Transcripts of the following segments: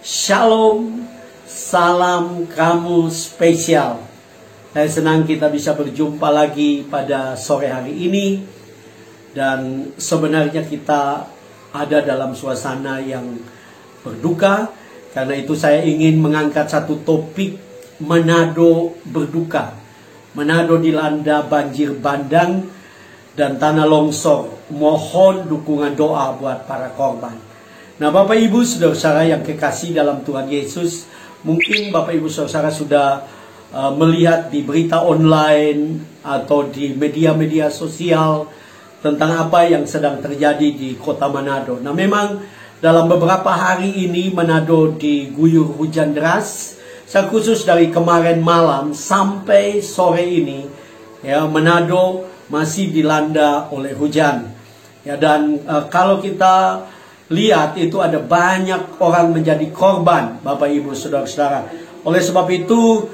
Shalom, salam kamu spesial. Saya senang kita bisa berjumpa lagi pada sore hari ini. Dan sebenarnya kita ada dalam suasana yang berduka. Karena itu saya ingin mengangkat satu topik, Manado berduka. Manado dilanda banjir bandang dan tanah longsor. Mohon dukungan doa buat para korban. Nah, Bapak Ibu Saudara yang kekasih dalam Tuhan Yesus, mungkin Bapak Ibu Saudara sudah melihat di berita online atau di media-media sosial tentang apa yang sedang terjadi di kota Manado. Nah, memang dalam beberapa hari ini Manado diguyur hujan deras, khusus dari kemarin malam sampai sore ini, ya, Manado masih dilanda oleh hujan. Ya, dan kalau kita lihat itu ada banyak orang menjadi korban, Bapak Ibu Saudara-saudara. Oleh sebab itu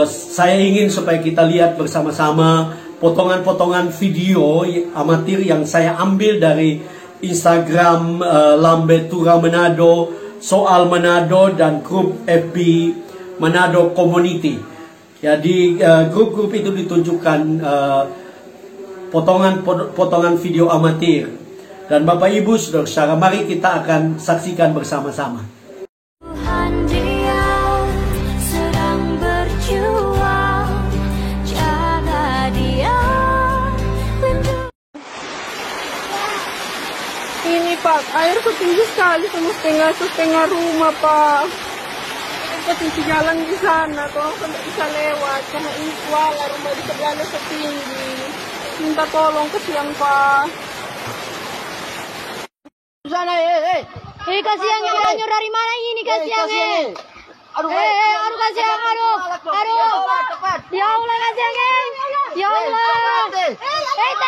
saya ingin supaya kita lihat bersama-sama potongan-potongan video amatir yang saya ambil dari Instagram Lambe Tura Manado, Soal Manado, dan grup FB Manado Community. Ya, di grup-grup itu ditunjukkan potongan video amatir. Dan Bapak Ibu Saudara, mari kita akan saksikan bersama-sama. Tuhan Dia sedang berjuang, jaga Dia. Ini Pak, air setinggi sekali sama setengah rumah Pak. Ketinggi jalan di sana, tolong tidak bisa lewat karena ini kuala rumah di sebelahnya setinggi. Minta tolong kesian Pak. Sana, Kasihan yang hanyur dari mana ini kasihan aduh, aduh kasihan, aduh. Ya Allah kasihan, ya Allah.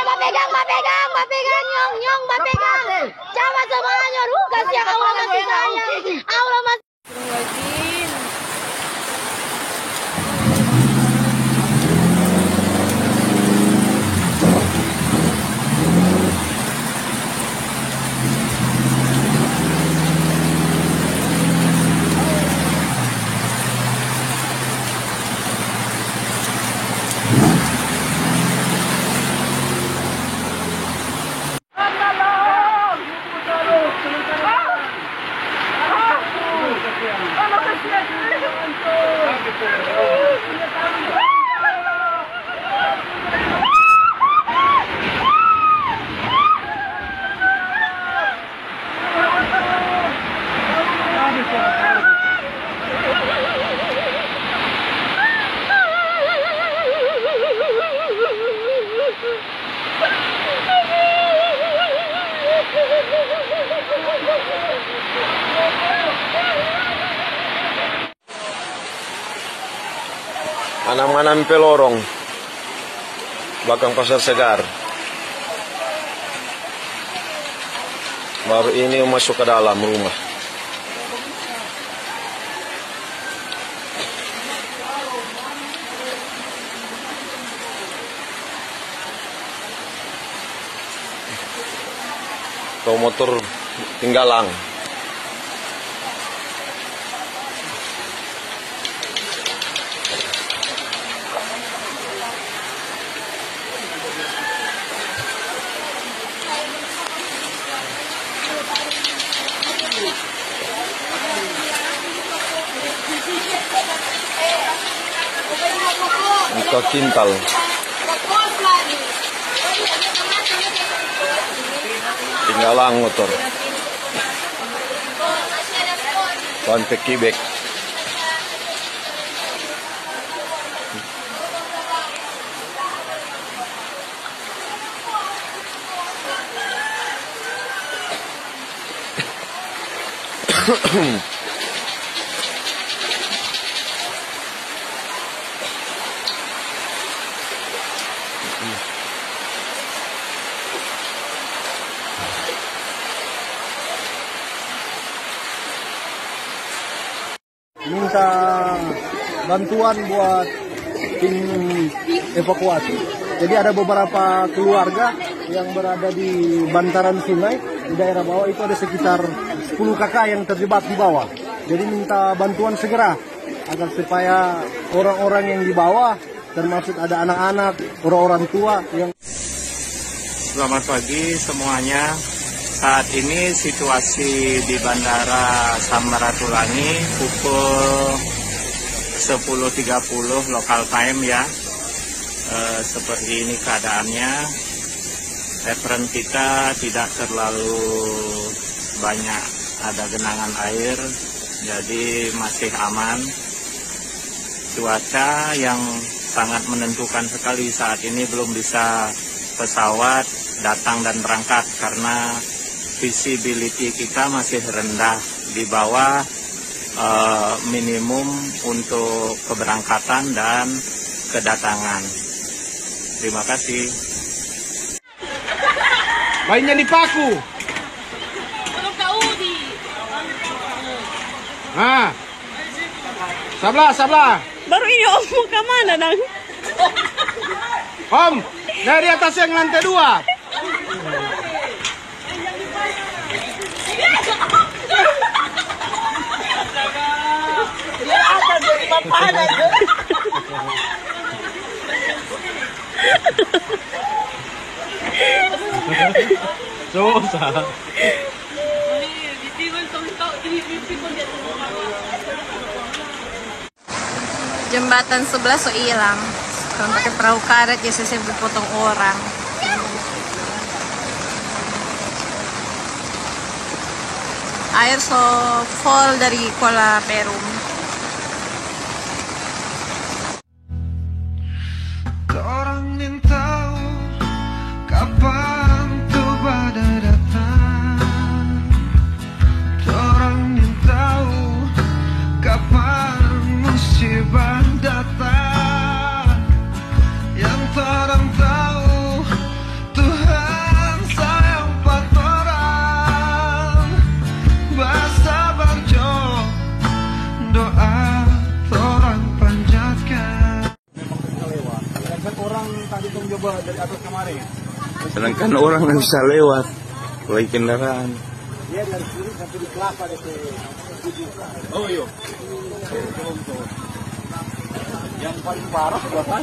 Mbak pegang, nyong, mbak pegang. Jangan semuanya, kasihan Allah masih sayang. Allah masih. Manam-manam pelorong belakang pasar segar. Baru ini masuk ke dalam rumah. Tuh motor tinggalang. Ke kintal. Tinggalang motor. Pantek kibek. minta bantuan buat tim evakuasi. Jadi ada beberapa keluarga yang berada di bantaran sungai di daerah bawah, itu ada sekitar 10 kakak yang terjebak di bawah. Jadi minta bantuan segera agar supaya orang-orang yang di bawah, termasuk ada anak-anak, orang-orang tua yang... Selamat pagi semuanya. Saat ini situasi di Bandara Samratulangi pukul 10.30 local time ya. Seperti ini keadaannya. Apron kita tidak terlalu banyak ada genangan air, jadi masih aman. Cuaca yang sangat menentukan sekali saat ini, belum bisa pesawat datang dan berangkat karena visibility kita masih rendah, di bawah minimum untuk keberangkatan dan kedatangan. Terima kasih. Bayinya dipaku. Ah, sablah. Baru ini Om mau ke mana, Nang? Om, dari atas yang lantai 2. Dia atas dari papanan. Susah. Jembatan sebelah so hilang. Kalau pakai perahu karet ya saya potong orang. Air so fall dari Kuala Perum. Orang yang tahu kapan tuh badai datang. Orang yang tahu kapan musibah datang. Yang orang tahu Tuhan sayang orang. Basta barjo doa orang panjatkan. Orang tadi tuh coba dari atas kemarin. Sedangkan orang nggak bisa lewat, lagi kendaraan. Dia dari sini sampai di Kelapa deh. Oh iya. Yang paling parah berapa?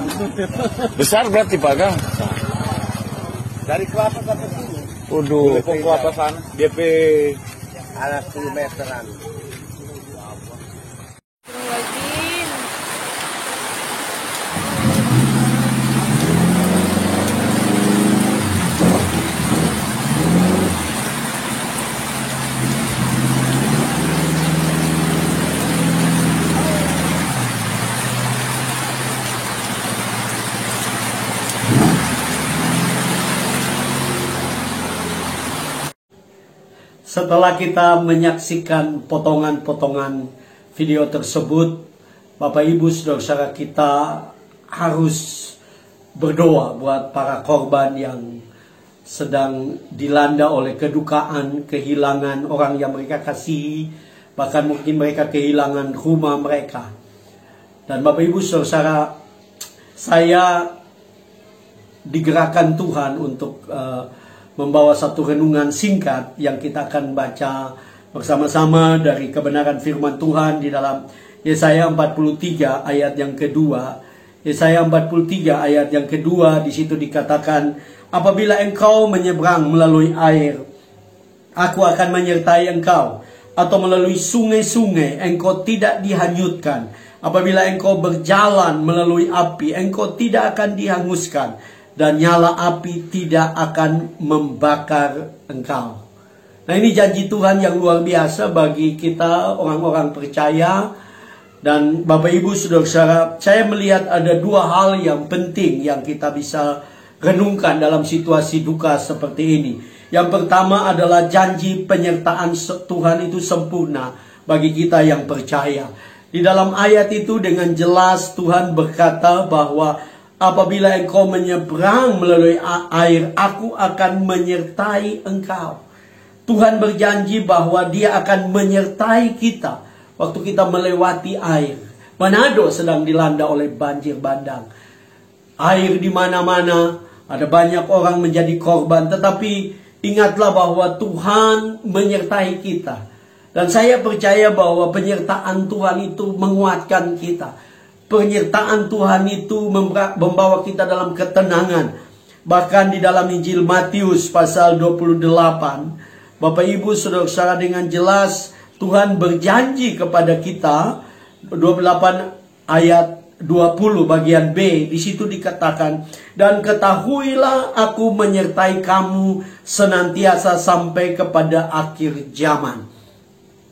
Besar berarti Pak Gang? Dari Kelapa sampai sini. Waduh. Ke Kelapa sana. DP Ada 10 meteran. Setelah kita menyaksikan potongan-potongan video tersebut, Bapak Ibu saudara-saudara, kita harus berdoa buat para korban yang sedang dilanda oleh kedukaan, kehilangan orang yang mereka kasihi, bahkan mungkin mereka kehilangan rumah mereka. Dan Bapak Ibu saudara-saudara, saya digerakkan Tuhan untuk membawa satu renungan singkat yang kita akan baca bersama-sama dari kebenaran firman Tuhan di dalam Yesaya 43 ayat yang kedua. Yesaya 43 ayat yang kedua, di situ dikatakan, apabila engkau menyeberang melalui air, aku akan menyertai engkau, atau melalui sungai-sungai, engkau tidak dihanyutkan. Apabila engkau berjalan melalui api, engkau tidak akan dihanguskan, dan nyala api tidak akan membakar engkau. Nah, ini janji Tuhan yang luar biasa bagi kita orang-orang percaya. Dan Bapak Ibu saudara-saudara, saya melihat ada dua hal yang penting yang kita bisa renungkan dalam situasi duka seperti ini. Yang pertama adalah janji penyertaan Tuhan itu sempurna bagi kita yang percaya. Di dalam ayat itu dengan jelas Tuhan berkata bahwa apabila engkau menyeberang melalui air, aku akan menyertai engkau. Tuhan berjanji bahwa Dia akan menyertai kita waktu kita melewati air. Manado sedang dilanda oleh banjir bandang. Air di mana-mana, ada banyak orang menjadi korban. Tetapi ingatlah bahwa Tuhan menyertai kita. Dan saya percaya bahwa penyertaan Tuhan itu menguatkan kita. Penyertaan Tuhan itu membawa kita dalam ketenangan. Bahkan di dalam Injil Matius pasal 28, Bapak Ibu saudara-saudara, dengan jelas Tuhan berjanji kepada kita. 28 ayat 20 bagian B, di situ dikatakan, dan ketahuilah aku menyertai kamu senantiasa sampai kepada akhir zaman.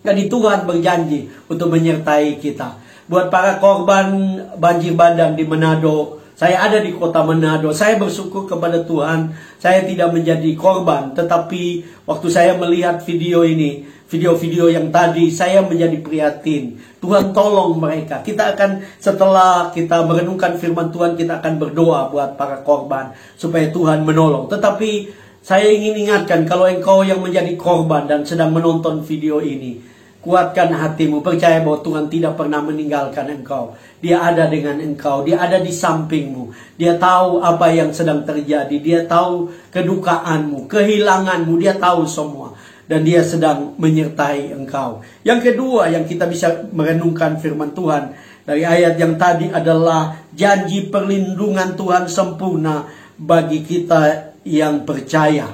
Jadi Tuhan berjanji untuk menyertai kita. Buat para korban banjir bandang di Manado, saya ada di kota Manado, saya bersyukur kepada Tuhan, saya tidak menjadi korban. Tetapi waktu saya melihat video ini, video-video yang tadi, saya menjadi prihatin. Tuhan tolong mereka. Kita akan, setelah kita merenungkan firman Tuhan, kita akan berdoa buat para korban supaya Tuhan menolong. Tetapi saya ingin ingatkan, kalau engkau yang menjadi korban dan sedang menonton video ini, kuatkan hatimu, percaya bahwa Tuhan tidak pernah meninggalkan engkau. Dia ada dengan engkau, Dia ada di sampingmu. Dia tahu apa yang sedang terjadi, Dia tahu kedukaanmu, kehilanganmu, Dia tahu semua. Dan Dia sedang menyertai engkau. Yang kedua yang kita bisa merenungkan firman Tuhan dari ayat yang tadi adalah janji perlindungan Tuhan sempurna bagi kita yang percaya.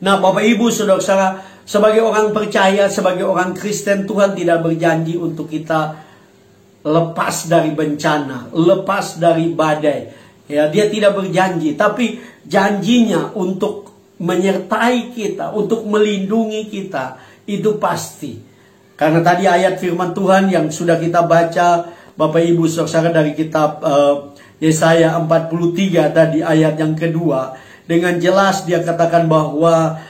Nah, Bapak Ibu saudara-saudara, sebagai orang percaya, sebagai orang Kristen, Tuhan tidak berjanji untuk kita lepas dari bencana, lepas dari badai. Ya, Dia tidak berjanji, tapi janjinya untuk menyertai kita, untuk melindungi kita, itu pasti. Karena tadi ayat firman Tuhan yang sudah kita baca, Bapak Ibu saudara, dari kitab Yesaya 43 tadi ayat yang kedua, dengan jelas dia katakan bahwa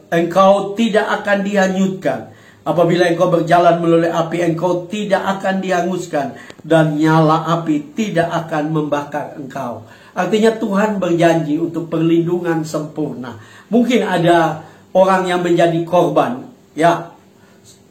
engkau tidak akan dihanyutkan. Apabila engkau berjalan melalui api, engkau tidak akan dihanguskan, dan nyala api tidak akan membakar engkau. Artinya Tuhan berjanji untuk perlindungan sempurna. Mungkin ada orang yang menjadi korban. Ya,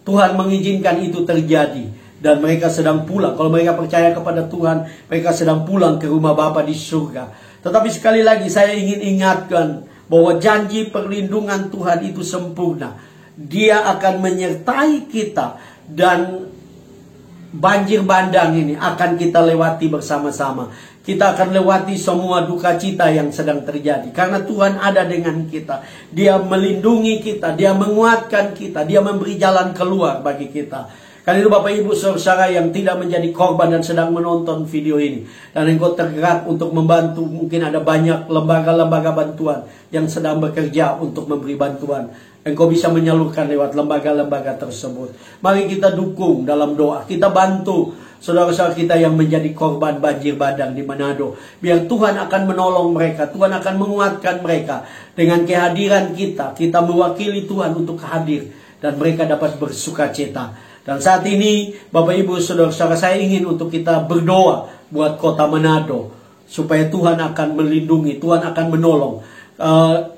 Tuhan mengizinkan itu terjadi. Dan mereka sedang pulang. Kalau mereka percaya kepada Tuhan, mereka sedang pulang ke rumah Bapa di surga. Tetapi sekali lagi saya ingin ingatkan bahwa janji perlindungan Tuhan itu sempurna. Dia akan menyertai kita. Dan banjir bandang ini akan kita lewati bersama-sama. Kita akan lewati semua duka cita yang sedang terjadi. Karena Tuhan ada dengan kita. Dia melindungi kita. Dia menguatkan kita. Dia memberi jalan keluar bagi kita. Karena itu Bapak Ibu saudara yang tidak menjadi korban dan sedang menonton video ini. Dan engkau tergerak untuk membantu. Mungkin ada banyak lembaga-lembaga bantuan yang sedang bekerja untuk memberi bantuan. Engkau bisa menyalurkan lewat lembaga-lembaga tersebut. Mari kita dukung dalam doa. Kita bantu saudara-saudara kita yang menjadi korban banjir bandang di Manado. Biar Tuhan akan menolong mereka. Tuhan akan menguatkan mereka. Dengan kehadiran kita. Kita mewakili Tuhan untuk hadir. Dan mereka dapat bersukacita. Dan saat ini Bapak Ibu saudara-saudara, saya ingin untuk kita berdoa buat kota Manado. Supaya Tuhan akan melindungi. Tuhan akan menolong.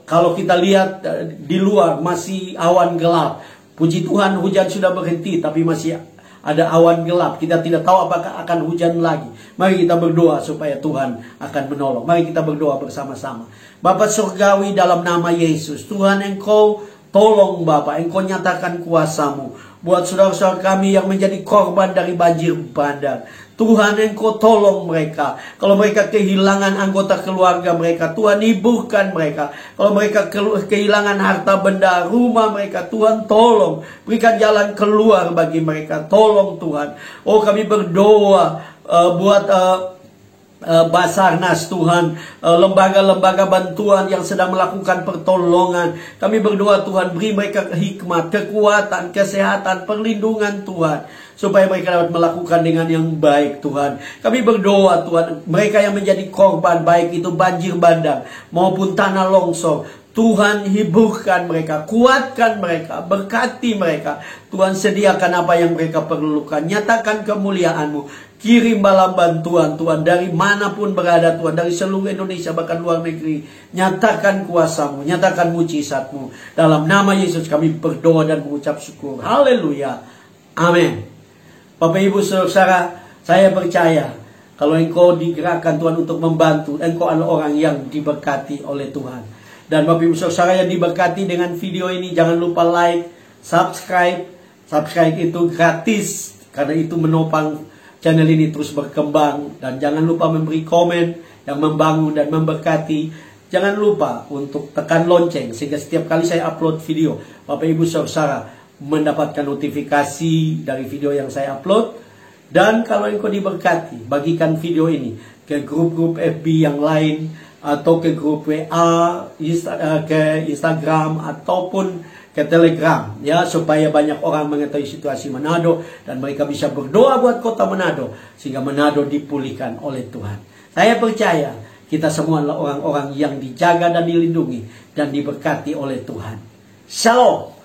Kalau kita lihat di luar masih awan gelap. Puji Tuhan hujan sudah berhenti, tapi masih ada awan gelap. Kita tidak tahu apakah akan hujan lagi. Mari kita berdoa supaya Tuhan akan menolong. Mari kita berdoa bersama-sama. Bapa surgawi, dalam nama Yesus, Tuhan Engkau tolong Bapa, Engkau nyatakan kuasa-Mu buat saudara-saudara kami yang menjadi korban dari banjir bandang. Tuhan Engkau tolong mereka. Kalau mereka kehilangan anggota keluarga mereka, Tuhan hiburkan mereka. Kalau mereka kehilangan harta benda, rumah mereka, Tuhan tolong. Berikan jalan keluar bagi mereka. Tolong Tuhan. Oh, kami berdoa buat Basarnas Tuhan, lembaga-lembaga bantuan yang sedang melakukan pertolongan. Kami berdoa Tuhan, beri mereka hikmat, kekuatan, kesehatan, perlindungan Tuhan, supaya mereka dapat melakukan dengan yang baik Tuhan. Kami berdoa Tuhan, mereka yang menjadi korban, baik itu banjir bandang maupun tanah longsor, Tuhan hiburkan mereka, kuatkan mereka, berkati mereka. Tuhan sediakan apa yang mereka perlukan. Nyatakan kemuliaan-Mu. Kirim bala bantuan Tuhan dari manapun berada Tuhan, dari seluruh Indonesia bahkan luar negeri. Nyatakan kuasa-Mu, nyatakan mujizat-Mu. Dalam nama Yesus kami berdoa dan mengucap syukur. Haleluya. Amin. Bapak Ibu saudara, saya percaya kalau engkau digerakkan Tuhan untuk membantu, engkau adalah orang yang diberkati oleh Tuhan. Dan Bapak Ibu saudara yang diberkati dengan video ini, jangan lupa like, Subscribe itu gratis, karena itu menopang channel ini terus berkembang. Dan jangan lupa memberi komen yang membangun dan memberkati. Jangan lupa untuk tekan lonceng sehingga setiap kali saya upload video, Bapak Ibu Saudara mendapatkan notifikasi dari video yang saya upload. Dan kalau engkau diberkati, bagikan video ini ke grup-grup FB yang lain, atau ke grup WA, ke Instagram, ataupun ke Telegram, ya, supaya banyak orang mengetahui situasi Manado dan mereka bisa berdoa buat kota Manado sehingga Manado dipulihkan oleh Tuhan. Saya percaya kita semua adalah orang-orang yang dijaga dan dilindungi dan diberkati oleh Tuhan. Shalom.